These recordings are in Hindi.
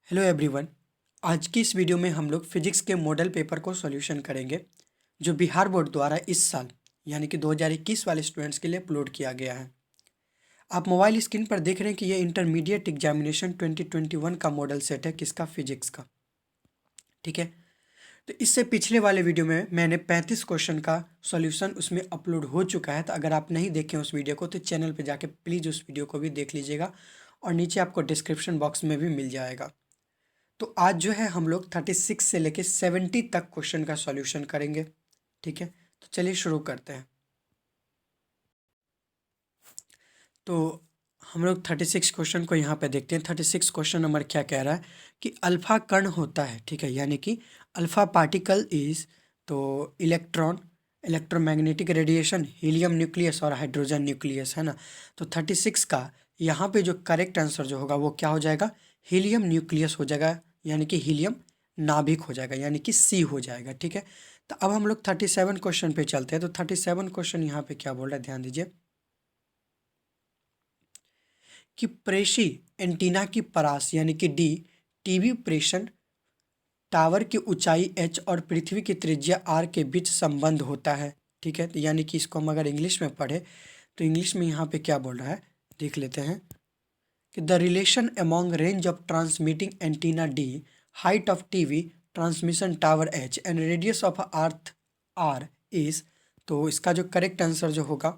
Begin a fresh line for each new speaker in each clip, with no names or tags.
Hello everyone. आज की इस वीडियो में हम लोग फिजिक्स के मॉडल पेपर को सॉल्यूशन करेंगे जो बिहार बोर्ड द्वारा इस साल यानी कि 2021 वाले स्टूडेंट्स के लिए अपलोड किया गया है। आप मोबाइल स्क्रीन पर देख रहे हैं कि ये इंटरमीडिएट एग्जामिनेशन 2021 का मॉडल सेट है, किसका, फिजिक्स का। ठीक है, तो इससे पिछले वाले वीडियो में मैंने 35 क्वेश्चन का सॉल्यूशन उसमें अपलोड हो चुका है। तो अगर आप नहीं देखें उस वीडियो को तो चैनल पर जाके प्लीज़ उस वीडियो को भी देख लीजिएगा और नीचे आपको डिस्क्रिप्शन बॉक्स में भी मिल जाएगा। तो आज जो है हम लोग 36 से लेके 70 तक क्वेश्चन का सॉल्यूशन करेंगे। ठीक है, तो चलिए शुरू करते हैं। तो हम लोग 36 क्वेश्चन को यहाँ पे देखते हैं। 36 क्वेश्चन नंबर क्या कह रहा है कि अल्फा कण होता है। ठीक है, यानी कि अल्फा पार्टिकल इज, तो electron, electromagnetic radiation, helium nucleus और हाइड्रोजन न्यूक्लियस, है ना। तो 36 का यहाँ पे जो करेक्ट आंसर जो होगा वो क्या हो जाएगा, हीलियम न्यूक्लियस हो जाएगा, यानी कि हीलियम नाभिक हो जाएगा, यानी कि सी हो जाएगा। ठीक है, तो अब हम लोग 37 क्वेश्चन पे चलते हैं। तो 37 क्वेश्चन यहाँ पे क्या बोल रहा है, ध्यान दीजिए कि प्रेषी एंटीना की परास यानी कि डी, टीवी प्रेषण टावर की ऊंचाई एच और पृथ्वी की त्रिज्या आर के बीच संबंध होता है। ठीक है, तो यानी कि इसको हम अगर इंग्लिश में पढ़े तो इंग्लिश में यहाँ पे क्या बोल रहा है, देख लेते हैं कि the relation among range of transmitting antenna D, height of TV transmission tower H and radius of earth R is. तो इसका जो करेक्ट आंसर जो होगा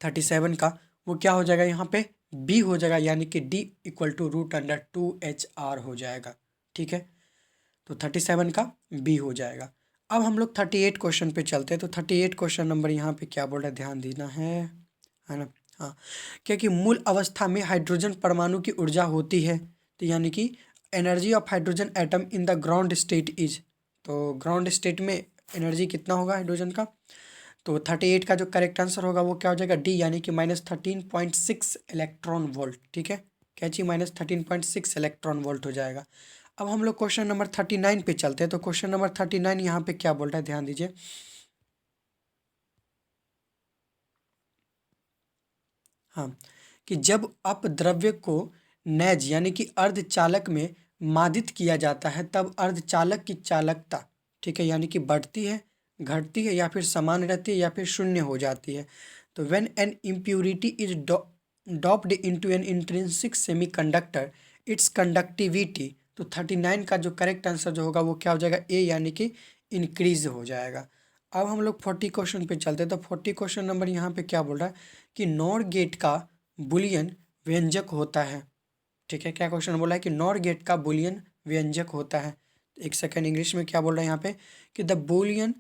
37 का वो क्या हो जाएगा, यहाँ पे बी हो जाएगा, यानी कि डी इक्वल टू √2HR हो जाएगा। ठीक है, तो 37 का बी हो जाएगा। अब हम लोग 38 क्वेश्चन पे चलते हैं। तो 38 क्वेश्चन नंबर यहाँ पे क्या बोल रहा है, ध्यान देना है ना। हाँ, क्योंकि मूल अवस्था में हाइड्रोजन परमाणु की ऊर्जा होती है, तो यानी कि energy of hydrogen atom in the ground state is, तो ग्राउंड स्टेट में एनर्जी कितना होगा हाइड्रोजन का। तो 38 का जो करेक्ट आंसर होगा वो क्या हो जाएगा, डी, यानी कि -13.6 इलेक्ट्रॉन वोल्ट। ठीक है, कैची -13.6 इलेक्ट्रॉन वोल्ट हो जाएगा। अब हम लोग क्वेश्चन नंबर 39 पे चलते हैं। तो क्वेश्चन नंबर 39 यहाँ पे क्या बोल रहा है, ध्यान दीजिए हाँ, कि जब अपद्रव्य को नैज यानी कि अर्धचालक में मादित किया जाता है तब अर्धचालक की चालकता, ठीक है, यानी कि बढ़ती है, घटती है या फिर समान रहती है या फिर शून्य हो जाती है। तो when an impurity is doped into an intrinsic semiconductor it's conductivity, तो 39 का जो करेक्ट आंसर जो होगा वो क्या हो जाएगा, ए, यानी कि इंक्रीज हो जाएगा। अब हम लोग 40 क्वेश्चन पे चलते हैं। तो 40 क्वेश्चन नंबर यहाँ पे क्या बोल रहा है कि नॉर गेट का बुलियन व्यंजक होता है। ठीक है, क्या क्वेश्चन बोला है कि नॉर गेट का बुलियन व्यंजक होता है। एक सेकंड, इंग्लिश में क्या बोल रहा है यहाँ पे कि the Boolean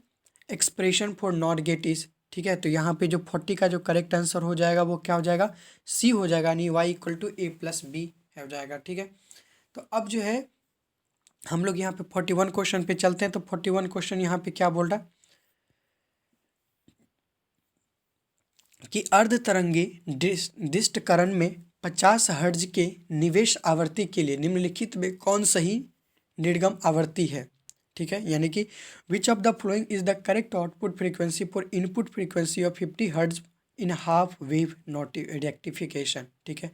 expression for NOR gate is. ठीक है, तो यहाँ पे जो 40 का जो करेक्ट आंसर हो जाएगा वो क्या हो जाएगा, सी हो जाएगा, यानी y = a+b हो जाएगा। ठीक है, तो अब जो है हम लोग यहाँ पे 41 क्वेश्चन पे चलते हैं। तो 41 क्वेश्चन यहाँ पे क्या बोल रहा है कि अर्धतरंगी डिस्ट करण में 50 हर्ट्ज के निवेश आवृत्ति के लिए निम्नलिखित में कौन सही निर्गम आवृत्ति है। ठीक है, यानी कि which of the following is the correct output frequency for input frequency of 50 hertz in half wave not rectification. ठीक है,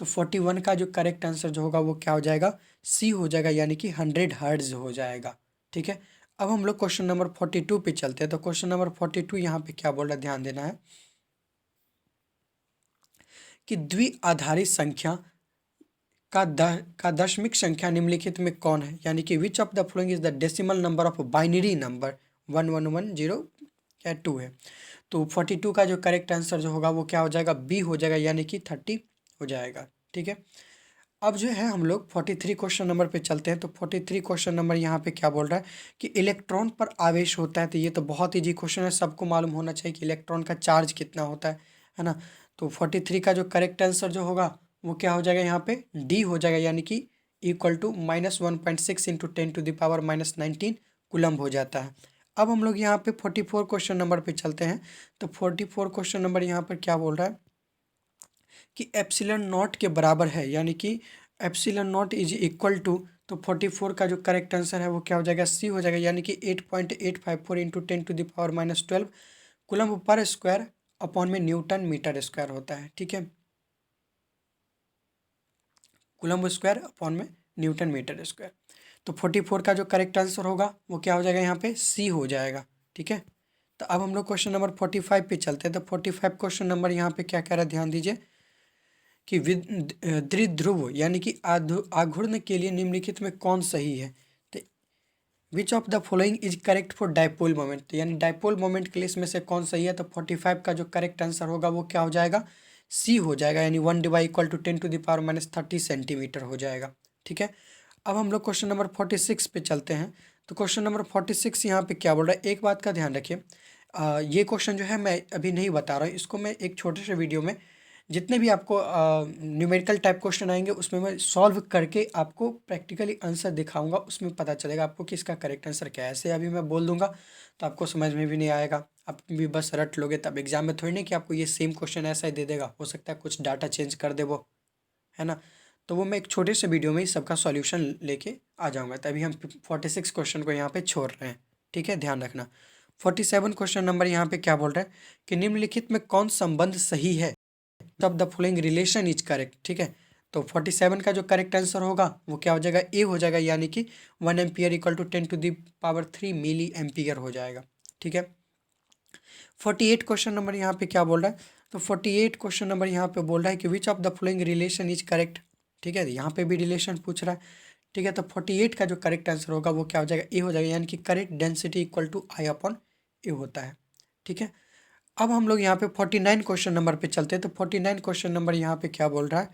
तो 41 का जो करेक्ट आंसर जो होगा वो क्या हो जाएगा, सी हो जाएगा, यानी कि 100 हर्ट्ज हो जाएगा। ठीक है, अब हम लोग क्वेश्चन नंबर 42 पे चलते हैं। तो क्वेश्चन नंबर 42 यहाँ पे क्या बोल रहा है, ध्यान देना है कि द्विआधारी संख्या का दशमिक संख्या निम्नलिखित में कौन है, यानी कि which of the following is the decimal number of binary number 1110 या 2 है। तो 42 का जो करेक्ट आंसर जो होगा वो क्या हो जाएगा, बी हो जाएगा, यानी कि 30 हो जाएगा। ठीक है, अब जो है हम लोग 43 क्वेश्चन नंबर पे चलते हैं। तो 43 क्वेश्चन नंबर यहाँ पे क्या बोल रहा है कि इलेक्ट्रॉन पर आवेश होता है। तो ये तो बहुत ईजी क्वेश्चन है, सबको मालूम होना चाहिए कि इलेक्ट्रॉन का चार्ज कितना होता है ना। तो 43 का जो करेक्ट आंसर जो होगा वो क्या हो जाएगा, यहाँ पे डी हो जाएगा, यानी कि इक्वल टू -1.6 इंटू 10⁻⁻19 कुलम्ब हो जाता है। अब हम लोग यहाँ पे 44 क्वेश्चन नंबर पे चलते हैं। तो 44 क्वेश्चन नंबर यहाँ पर क्या बोल रहा है कि एप्सिलॉन नॉट के बराबर है, यानी कि epsilon naught is equal to, तो 44 का जो करेक्ट आंसर है वो क्या हो जाएगा, सी हो जाएगा, यानी कि 8.854 इंटू 10⁻12 कुलम्ब पर स्क्वायर अपॉन में न्यूटन मीटर स्क्वायर होता है। ठीक है, कूलम्ब स्क्वायर अपॉन में न्यूटन मीटर स्क्वायर। तो 44 का जो करेक्ट आंसर होगा वो क्या हो जाएगा, यहाँ पे सी हो जाएगा। ठीक है, तो अब हम लोग क्वेश्चन नंबर 45 पे चलते हैं। तो 45 क्वेश्चन नंबर यहाँ पे क्या कह रहा है, ध्यान दीजिए कि द्विध्रुव यानी कि आघूर्ण के लिए निम्नलिखित में कौन सही है। तो विच of the following is correct for dipole moment, यानी डाइपोल मोमेंट के लिए इसमें से कौन सही है। तो 45 का जो करेक्ट आंसर होगा वो क्या हो जाएगा, सी हो जाएगा, यानी 1/10⁻⁻30 सेंटीमीटर हो जाएगा। ठीक है, अब हम लोग क्वेश्चन नंबर 46 पे चलते हैं। तो क्वेश्चन नंबर 46 यहाँ पे क्या बोल रहा है, एक बात का ध्यान रखिए, ये क्वेश्चन जो है मैं अभी नहीं बता रहा हूँ, इसको मैं एक छोटे से वीडियो में जितने भी आपको न्यूमेरिकल टाइप क्वेश्चन आएंगे उसमें मैं सॉल्व करके आपको प्रैक्टिकली आंसर दिखाऊंगा, उसमें पता चलेगा आपको कि इसका करेक्ट आंसर क्या है। ऐसे अभी मैं बोल दूंगा तो आपको समझ में भी नहीं आएगा, आप भी बस रट लोगे, तब एग्जाम में थोड़ी नहीं कि आपको ये सेम क्वेश्चन ऐसा ही दे देगा, हो सकता है कुछ डाटा चेंज कर दे वो, है ना। तो वो मैं एक छोटे से वीडियो में ही सबका सॉल्यूशन लेके आ जाऊंगा। तभी हम 46 क्वेश्चन को यहाँ पे छोड़ रहे हैं। ठीक है, ध्यान रखना। 47 क्वेश्चन नंबर यहाँ पे क्या बोल रहा है कि निम्नलिखित में कौन संबंध सही है, of the following relation is correct. ठीक है, तो 47 का जो करेक्ट आंसर होगा वो क्या हो जाएगा, ए हो जाएगा, यानी कि 1 ampere equal to 10⁻³ milli ampere हो जाएगा। ठीक है, 48 क्वेश्चन नंबर यहाँ पे क्या बोल रहा है, तो 48 क्वेश्चन नंबर यहाँ पे बोल रहा है कि which of the following relation is correct. ठीक है, यहाँ पे भी रिलेशन पूछ रहा है। ठीक है, तो 48 का जो करेक्ट आंसर होगा वो क्या हो जाएगा, ए हो जाएगा, यानी कि correct density equal to I upon A होता है। ठीक है, अब हम लोग यहाँ पे 49 क्वेश्चन नंबर पे चलते हैं। तो 49 क्वेश्चन नंबर यहाँ पे क्या बोल रहा है,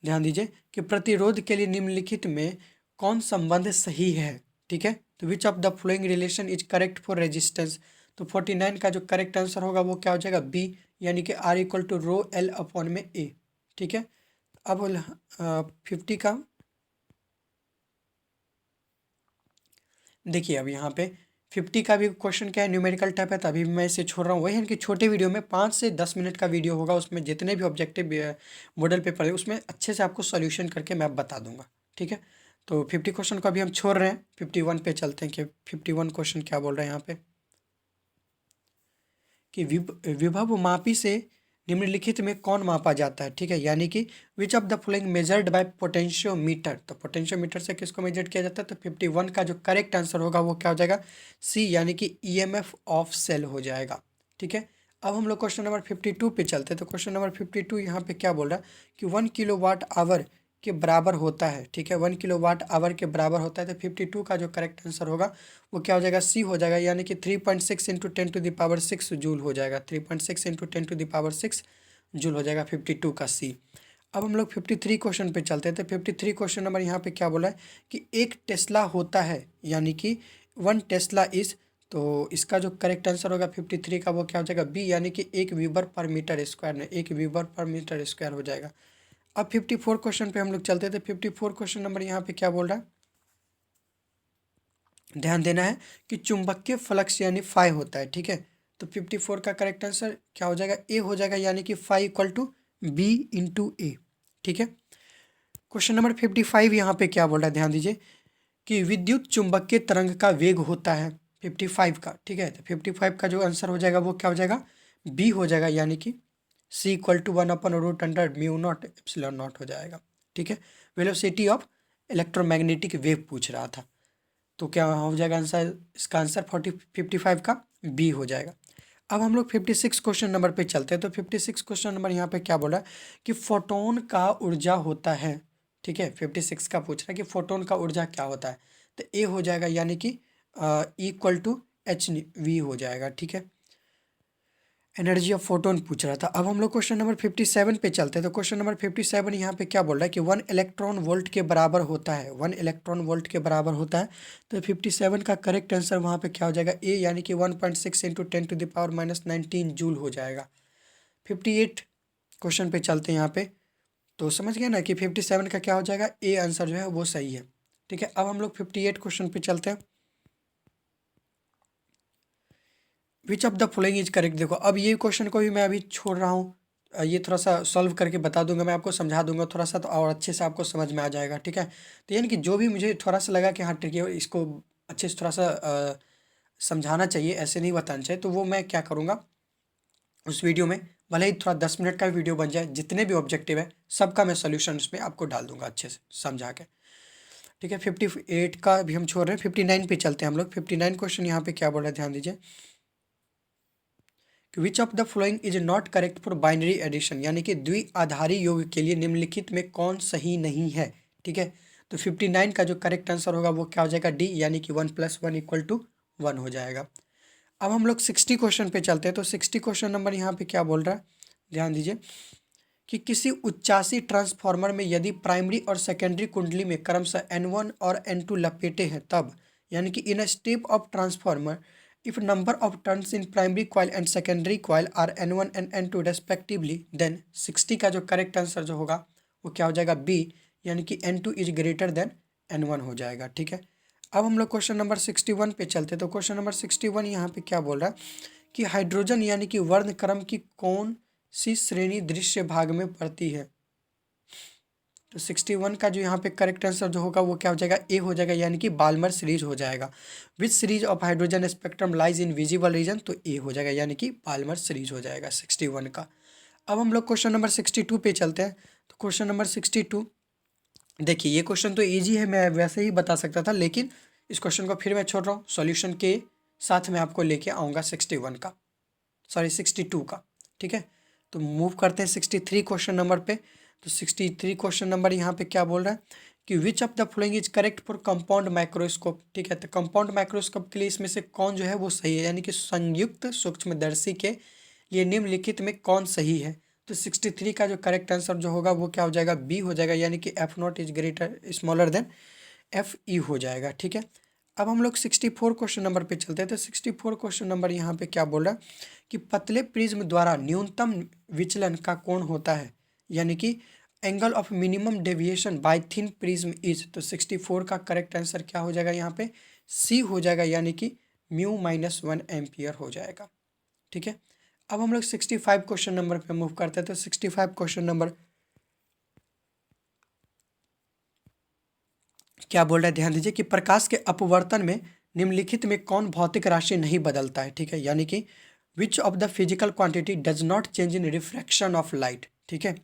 ध्यान दीजिए कि प्रतिरोध के लिए निम्नलिखित में कौन संबंध सही है। ठीक है, तो विच of the following relation is correct for resistance. तो 49 का जो करेक्ट आंसर होगा वो क्या हो जाएगा, बी, यानी कि R equal to rho L upon में ए। ठीक है, अब 50 का देखिए, अब यहाँ पे 50 का भी क्वेश्चन क्या है, न्यूमेरिकल टाइप है, तभी मैं इसे छोड़ रहा हूँ। वही है कि छोटे वीडियो में 5 से 10 मिनट का वीडियो होगा, उसमें जितने भी ऑब्जेक्टिव मॉडल पेपर है उसमें अच्छे से आपको सॉल्यूशन करके मैं बता दूंगा। ठीक है, तो 50 क्वेश्चन को अभी हम छोड़ रहे हैं, 51 पे चलते हैं कि 51 क्वेश्चन क्या बोल रहे हैं यहाँ पे कि विभव मापी से निम्नलिखित में कौन मापा जाता है। ठीक है, यानी कि which of the following measured by potentiometer. तो पोटेंशियोमीटर से किसको मेजर किया जाता है, तो 51 का जो करेक्ट आंसर होगा वो क्या हो जाएगा, सी, यानी कि ईएमएफ ऑफ सेल हो जाएगा। ठीक है, अब हम लोग क्वेश्चन नंबर 52 पे चलते हैं। तो क्वेश्चन नंबर 52 यहाँ पे क्या बोल रहा है कि 1 किलोवाट आवर के बराबर होता है। ठीक है, 1 किलोवाट आवर के बराबर होता है। तो 52 का जो करेक्ट आंसर होगा वो क्या हो जाएगा, सी हो जाएगा, यानी कि 3.6 इंटू 10⁻6 जूल हो जाएगा। 3.6 इंटू 10⁻6 जूल हो जाएगा 52 का सी। अब हम लोग 53 क्वेश्चन पे चलते हैं। तो 53 क्वेश्चन नंबर यहाँ पे क्या बोला है कि 1 टेस्ला होता है, यानी कि 1 टेस्ला इज। तो इसका जो करेक्ट आंसर होगा 53 का वो क्या हो जाएगा, बी, यानी कि 1 वीबर पर मीटर स्क्वायर में, 1 वीबर पर मीटर स्क्वायर हो जाएगा। अब 54 क्वेश्चन पे हम लोग चलते थे। 54 क्वेश्चन नंबर यहाँ पे क्या बोल रहा है, ध्यान देना है कि चुंबकीय फ्लक्स यानी फाई होता है। ठीक है, तो 54 का करेक्ट आंसर क्या हो जाएगा, ए हो जाएगा, यानी कि phi equal to B into A. ठीक है, क्वेश्चन नंबर 55 यहाँ पे क्या बोल रहा है, ध्यान दीजिए कि विद्युत चुंबकीय तरंग का वेग होता है 55 का। ठीक है, तो 55 का जो आंसर हो जाएगा वो क्या हो जाएगा, बी हो जाएगा, यानी कि सी इक्वल टू 1/√100μ0 हो जाएगा। ठीक है, वेलोसिटी ऑफ इलेक्ट्रोमैग्नेटिक वेव पूछ रहा था, तो क्या हो जाएगा आंसर, इसका आंसर 55 का बी हो जाएगा। अब हम लोग 56 क्वेश्चन नंबर पे चलते हैं। तो 56 क्वेश्चन नंबर यहाँ पे क्या बोला कि फोटोन का ऊर्जा होता है। ठीक है, 56 का पूछ रहा है कि फोटोन का ऊर्जा क्या होता है। तो ए हो जाएगा, यानी कि इक्वल टू एच वी हो जाएगा। ठीक है, एनर्जी ऑफ फोटोन पूछ रहा था। अब हम लोग क्वेश्चन नंबर 57 पे चलते हैं। तो क्वेश्चन नंबर 57 यहाँ पे क्या बोल रहा है कि 1 इलेक्ट्रॉन वोल्ट के बराबर होता है, 1 इलेक्ट्रॉन वोल्ट के बराबर होता है। तो 57 का करेक्ट आंसर वहाँ पे क्या हो जाएगा, ए, यानी कि 1.6 इंटू 10⁻⁻19 जूल हो जाएगा। 58 क्वेश्चन पे चलते हैं यहाँ पे, तो समझ गए ना कि 57 का क्या हो जाएगा, ए आंसर जो है वो सही है। ठीक है, अब हम लोग 58 क्वेश्चन पे चलते हैं। विच of the following is correct. देखो, अब ये क्वेश्चन को भी मैं अभी छोड़ रहा हूँ, ये थोड़ा सा सॉल्व करके बता दूंगा, मैं आपको समझा दूंगा थोड़ा सा, तो और अच्छे से आपको समझ में आ जाएगा। ठीक है, तो यानी कि जो भी मुझे थोड़ा सा लगा कि हाँ ठीक है, इसको अच्छे से थोड़ा सा समझाना चाहिए, ऐसे नहीं बताना चाहिए, तो वो मैं क्या करूँगा उस वीडियो में भले ही थोड़ा 10 मिनट का वीडियो बन जाए, जितने भी ऑब्जेक्टिव है सबका मैं सोल्यूशन इसमें आपको डाल दूंगा अच्छे से समझा के। ठीक है, 58 का भी हम छोड़ रहे हैं, 59 पे चलते हैं हम लोग। 59 क्वेश्चन यहाँ पे क्या बोल रहा है, ध्यान दीजिए कि which of the following is not correct for binary addition, यानी कि द्विआधारी योग के लिए निम्नलिखित में कौन सही नहीं है। ठीक है, तो 59 का जो करेक्ट आंसर होगा वो क्या हो जाएगा, डी, यानी कि 1 + 1 = 1 हो जाएगा। अब हम लोग 60 क्वेश्चन पे चलते हैं। तो 60 क्वेश्चन नंबर यहाँ पे क्या बोल रहा है, ध्यान दीजिए कि किसी उच्चासी ट्रांसफार्मर में यदि प्राइमरी और सेकेंडरी कुंडली में क्रमशः N1 और N2 लपेटे हैं तब, यानी कि in a step of transformer if number of turns in primary coil and secondary coil are N1 and N2 respectively, then 60 का जो करेक्ट आंसर जो होगा वो क्या हो जाएगा, बी, यानी कि N2 is greater than N1 हो जाएगा। ठीक है, अब हम लोग क्वेश्चन नंबर 61 पे चलते हैं। तो क्वेश्चन नंबर 61 यहाँ पे क्या बोल रहा है कि हाइड्रोजन यानी कि वर्ण क्रम की कौन सी श्रेणी दृश्य भाग में पड़ती है। तो 61 का जो यहाँ पे करेक्ट आंसर जो होगा वो क्या हो जाएगा, ए हो जाएगा, यानी कि बाल्मर सीरीज हो जाएगा। Which series of hydrogen spectrum lies in visible region, तो ए हो जाएगा, यानी कि बाल्मर सीरीज हो जाएगा 61 का। अब हम लोग क्वेश्चन नंबर 62 पे चलते हैं। तो क्वेश्चन नंबर 62, देखिए ये क्वेश्चन तो ईजी है, मैं वैसे ही बता सकता था, लेकिन इस क्वेश्चन को फिर मैं छोड़ रहा हूँ, सॉल्यूशन के साथ मैं आपको लेके आऊँगा 61 का, सॉरी 62 का। ठीक है, तो मूव करते हैं 63 क्वेश्चन नंबर पे। तो 63 क्वेश्चन नंबर यहाँ पे क्या बोल रहा है कि which of the following is correct for compound microscope. ठीक है, तो कंपाउंड माइक्रोस्कोप के लिए इसमें से कौन जो है वो सही है, यानी कि संयुक्त सूक्ष्मदर्शी के लिए निम्नलिखित में कौन सही है। तो 63 का जो करेक्ट आंसर जो होगा वो क्या हो जाएगा, बी हो जाएगा, यानी कि F0 is greater smaller than FE हो जाएगा। ठीक है, अब हम लोग 64 क्वेश्चन नंबर पे चलते हैं। तो 64 क्वेश्चन नंबर यहाँ पे क्या बोल रहा है कि पतले प्रिज्म द्वारा न्यूनतम विचलन का कोण होता है, यानी कि angle of minimum deviation bye thin prism is. तो 64 का करेक्ट आंसर क्या हो जाएगा, यहाँ पे सी हो जाएगा, यानी कि μ-1 एम्पियर हो जाएगा। ठीक है, अब हम लोग 65 क्वेश्चन नंबर पे मूव करते हैं। तो 65 क्वेश्चन नंबर क्या बोल रहा है, ध्यान दीजिए कि प्रकाश के अपवर्तन में निम्नलिखित में कौन भौतिक राशि नहीं बदलता है। ठीक है, यानी कि which of the physical quantity does not change in refraction of light. ठीक है,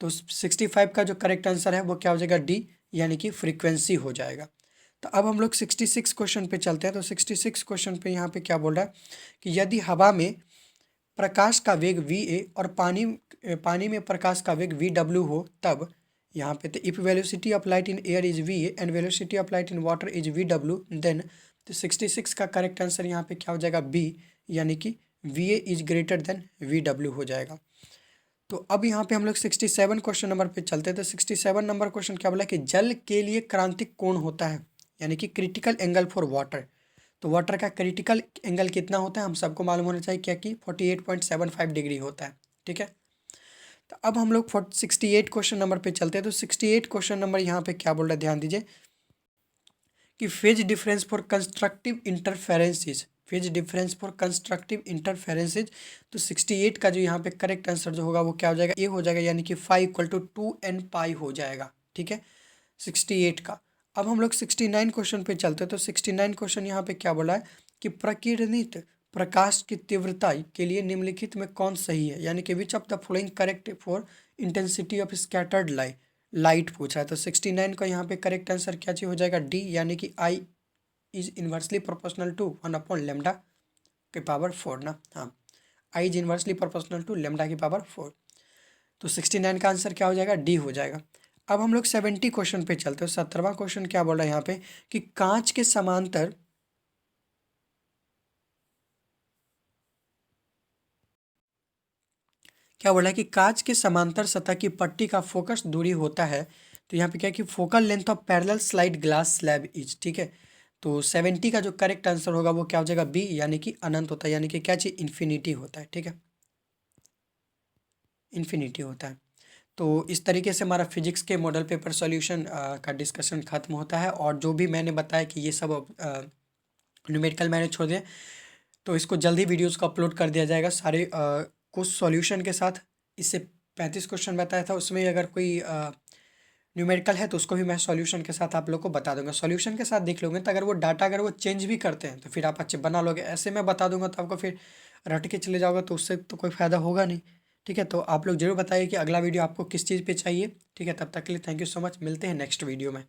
तो 65 का जो करेक्ट आंसर है वो क्या हो जाएगा, डी, यानी कि फ्रीक्वेंसी हो जाएगा। तो अब हम लोग 66 क्वेश्चन पे चलते हैं। तो 66 क्वेश्चन पे यहाँ पे क्या बोल रहा है कि यदि हवा में प्रकाश का वेग VA और पानी में प्रकाश का वेग VW हो तब, यहाँ पे तो if velocity of light in air is VA and velocity of light in water is VW, then तो 66 का करेक्ट आंसर यहाँ पे क्या हो जाएगा, बी, यानी कि VA is greater than VW हो जाएगा। तो अब यहाँ पे हम लोग 67 क्वेश्चन नंबर पे चलते हैं। तो 67 नंबर क्वेश्चन क्या बोला कि जल के लिए क्रांतिक कोण होता है, यानी कि क्रिटिकल एंगल फॉर वाटर। तो वाटर का क्रिटिकल एंगल कितना होता है हम सबको मालूम होना चाहिए, क्या कि 48.75 डिग्री होता है। ठीक है, तो अब हम लोग 68 क्वेश्चन नंबर पे चलते हैं। तो 68 क्वेश्चन नंबर यहाँ पे क्या बोल रहा है, ध्यान दीजिए कि phase difference for constructive interferences, phase difference for constructive interferences. तो 68 का जो यहाँ पे करेक्ट आंसर जो होगा वो क्या हो जाएगा, ए हो जाएगा, यानी कि फाई इक्वल टू 2n पाई हो जाएगा। ठीक है, 68 का। अब हम लोग 69 क्वेश्चन पे चलते हैं। तो 69 क्वेश्चन यहाँ पे क्या बोला है कि प्रकिरणित प्रकाश की तीव्रता के लिए निम्नलिखित में कौन सही है, यानी कि which of the following correct for intensity of scattered light पूछा है। तो 69 का यहाँ पे करेक्ट आंसर क्या चीज हो जाएगा, डी, यानी कि I is inversely proportional to 1/λ के पावर 4 ना। हाँ, I is inversely proportional to λ की पावर 4। तो 69 का आंसर क्या हो जाएगा, डी हो जाएगा। अब हम लोग 70 क्वेश्चन पे चलते हैं। 17वां क्वेश्चन क्या बोल रहा है यहाँ पे कि कांच के समांतर क्या बोला है कि कांच के समांतर सतह की पट्टी का फोकस दूरी होता है। तो यहाँ पे क्या है कि focal length of parallel slide glass slab is. ठीक है, तो 70 का जो करेक्ट आंसर होगा वो क्या हो जाएगा, बी, यानी कि अनंत होता है, यानी कि क्या चीज, इन्फिनिटी होता है। ठीक है, इन्फिनिटी होता है। तो इस तरीके से हमारा फिजिक्स के मॉडल पेपर सॉल्यूशन का डिस्कशन खत्म होता है। और जो भी मैंने बताया कि ये सब न्यूमेरिकल मैंने छोड़ दिया, तो इसको जल्दी वीडियोस को अपलोड कर दिया जाएगा सारे कुछ सॉल्यूशन के साथ। इससे 35 क्वेश्चन बताया था, उसमें अगर कोई न्यूमेरिकल है तो उसको भी मैं सॉल्यूशन के साथ आप लोग को बता दूंगा। सॉल्यूशन के साथ देख लोगे तो अगर वो डाटा अगर वो चेंज भी करते हैं तो फिर आप अच्छे बना लोगे। ऐसे मैं बता दूंगा तो आपको फिर रट के चले जाओगे तो उससे तो कोई फ़ायदा होगा नहीं। ठीक है, तो आप लोग जरूर बताइए कि अगला वीडियो आपको किस चीज़ पे चाहिए। ठीक है, तब तक के लिए थैंक यू सो मच, मिलते हैं नेक्स्ट वीडियो में।